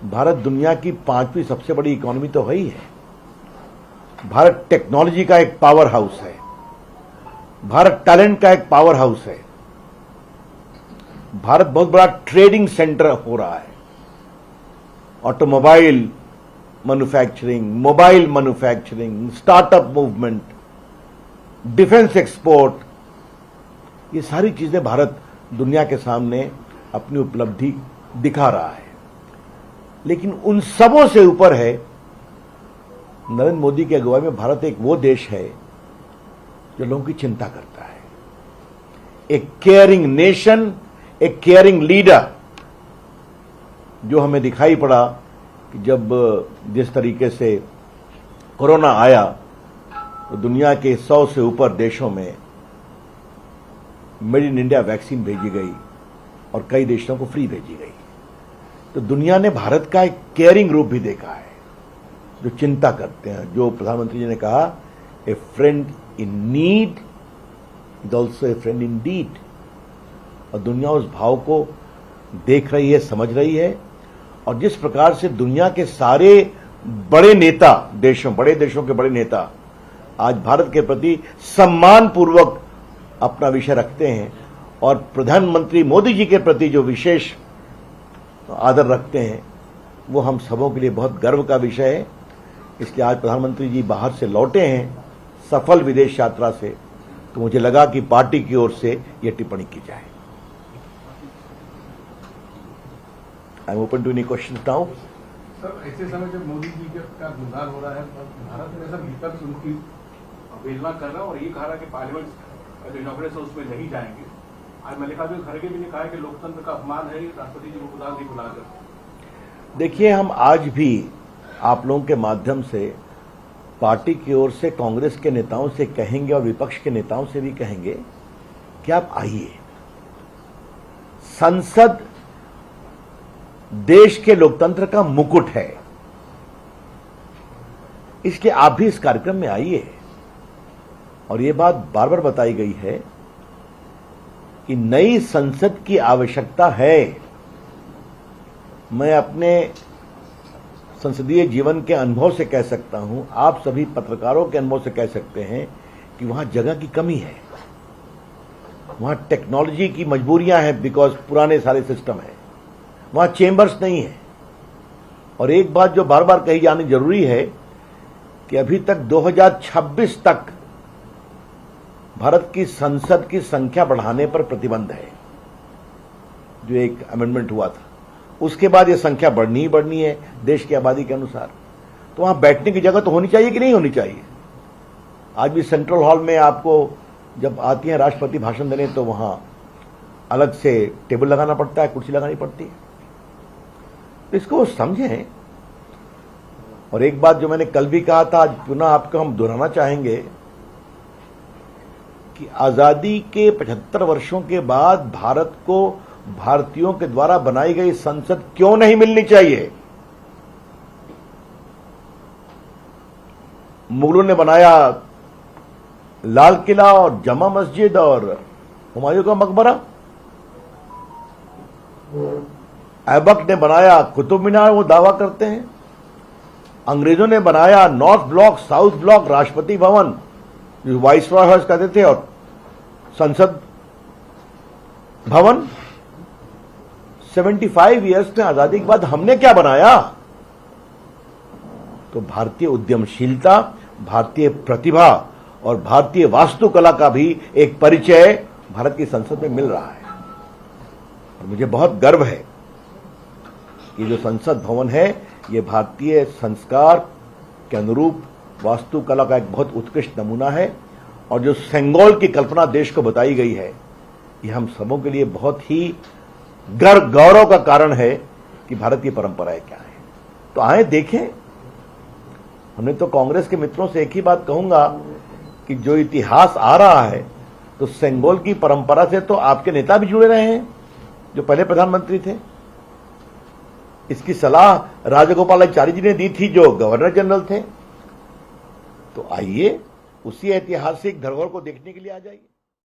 भारत दुनिया की 5वीं सबसे बड़ी इकोनॉमी तो है ही है। भारत टेक्नोलॉजी का एक पावर हाउस है। भारत टैलेंट का एक पावर हाउस है। भारत बहुत बड़ा ट्रेडिंग सेंटर हो रहा है। Automobile manufacturing, mobile manufacturing, startup movement, defence export, ये सारी चीजें भारत दुनिया के सामने अपनी उपलब्धि दिखा रहा है। लेकिन उन सबों से ऊपर है, नरेंद्र मोदी की अगुवाई में भारत एक वो देश है जो लोगों की चिंता करता है। एक केयरिंग नेशन, एक केयरिंग लीडर, जो हमें दिखाई पड़ा कि जब जिस तरीके से कोरोना आया तो दुनिया के 100 से ऊपर देशों में मेड इन इंडिया वैक्सीन भेजी गई और कई देशों को फ्री भेजी गई। तो दुनिया ने भारत का एक केयरिंग रूप भी देखा है, जो चिंता करते हैं। जो प्रधानमंत्री जी ने कहा, a friend in need is also a friend in deed, और दुनिया उस भाव को देख रही है, समझ रही है। और जिस प्रकार से दुनिया के सारे बड़े नेता, बड़े देशों के बड़े नेता आज भारत के प्रति सम्मानपूर्वक अपना विषय रखते हैं और प्रधानमंत्री मोदी जी के प्रति जो विशेष आदर रखते हैं, वो हम सबों के लिए बहुत गर्व का विषय है। इसलिए आज प्रधानमंत्री जी बाहर से लौटे हैं सफल विदेश यात्रा से, तो मुझे लगा कि पार्टी की ओर से यह टिप्पणी की जाए। I am open to any question now. Sir, ऐसे समय जब मोदी जी का गुणगान हो रहा है, भारत में सब विपक्ष उनकी अवहेलना कर रहा है और ये कह रहा है कि पार्लियामेंट जो इनॉग्रेशन उसमें नहीं जाएंगे। आज मल्लिकार्जुन खड़गे भी ने कहा है कि लोकतंत्र का अपमान है राष्ट्रपति जी को खुदा नहीं बुलाकर। देखिए, हम आज भी आप लोगों के माध्यम से पार्टी की ओर से कांग्रेस के नेताओं से कहेंगे और विपक्ष के नेताओं से भी कहेंगे कि आप आइए। संसद देश के लोकतंत्र का मुकुट है, इसलिए आप भी इस कार्यक्रम में आइए। और यह बात बार बार बताई गई है कि नई संसद की आवश्यकता है। मैं अपने संसदीय जीवन के अनुभव से कह सकता हूं, आप सभी पत्रकारों के अनुभव से कह सकते हैं कि वहां जगह की कमी है, वहां टेक्नोलॉजी की मजबूरियां हैं, बिकॉज पुराने सारे सिस्टम है, वहां चेंबर्स नहीं है। और एक बात जो बार बार कही जानी जरूरी है कि अभी तक 2026 तक भारत की संसद की संख्या बढ़ाने पर प्रतिबंध है, जो एक अमेंडमेंट हुआ था। उसके बाद यह संख्या बढ़नी ही बढ़नी है देश की आबादी के अनुसार। तो वहां बैठने की जगह तो होनी चाहिए कि नहीं होनी चाहिए। आज भी सेंट्रल हॉल में आपको जब आती है राष्ट्रपति भाषण देने, तो वहां अलग से टेबल लगाना पड़ता है, कुर्सी लगानी पड़ती है। तो इसको वो समझें। और एक बात जो मैंने कल भी कहा था, आज पुनः आपको हम दोहराना चाहेंगे कि आजादी के 75 वर्षों के बाद भारत को भारतीयों के द्वारा बनाई गई संसद क्यों नहीं मिलनी चाहिए। मुगलों ने बनाया लाल किला और जमा मस्जिद और हुमायूं का मकबरा, ऐबक ने बनाया कुतुब मीनार, वो दावा करते हैं। अंग्रेजों ने बनाया north block, south block, Rashtrapati Bhavan, जो वाइसरॉय हाउस कहते थे, और संसद भवन। 75 इयर्स में आजादी के बाद हमने क्या बनाया? तो भारतीय उद्यमशीलता, भारतीय प्रतिभा और भारतीय वास्तुकला का भी एक परिचय भारत की संसद में मिल रहा है। और मुझे बहुत गर्व है कि जो संसद भवन है, ये भारतीय संस्कार के अनुरूप वास्तुकला का एक बहुत उत्कृष्ट नमूना है। और जो सेंगोल की कल्पना देश को बताई गई है, ये हम सबों के लिए बहुत ही गौरव का कारण है कि भारत की परंपराएं क्या है। तो आए देखें। हमने तो कांग्रेस के मित्रों से एक ही बात कहूंगा कि जो इतिहास आ रहा है, तो सेंगोल की परंपरा से तो आपके नेता भी जुड़े रहे हैं, जो पहले प्रधानमंत्री थे। इसकी सलाह राजगोपालाचारी जी ने दी थी, जो गवर्नर जनरल थे। तो आइए, उसी ऐतिहासिक धरोहर को देखने के लिए आ जाइए।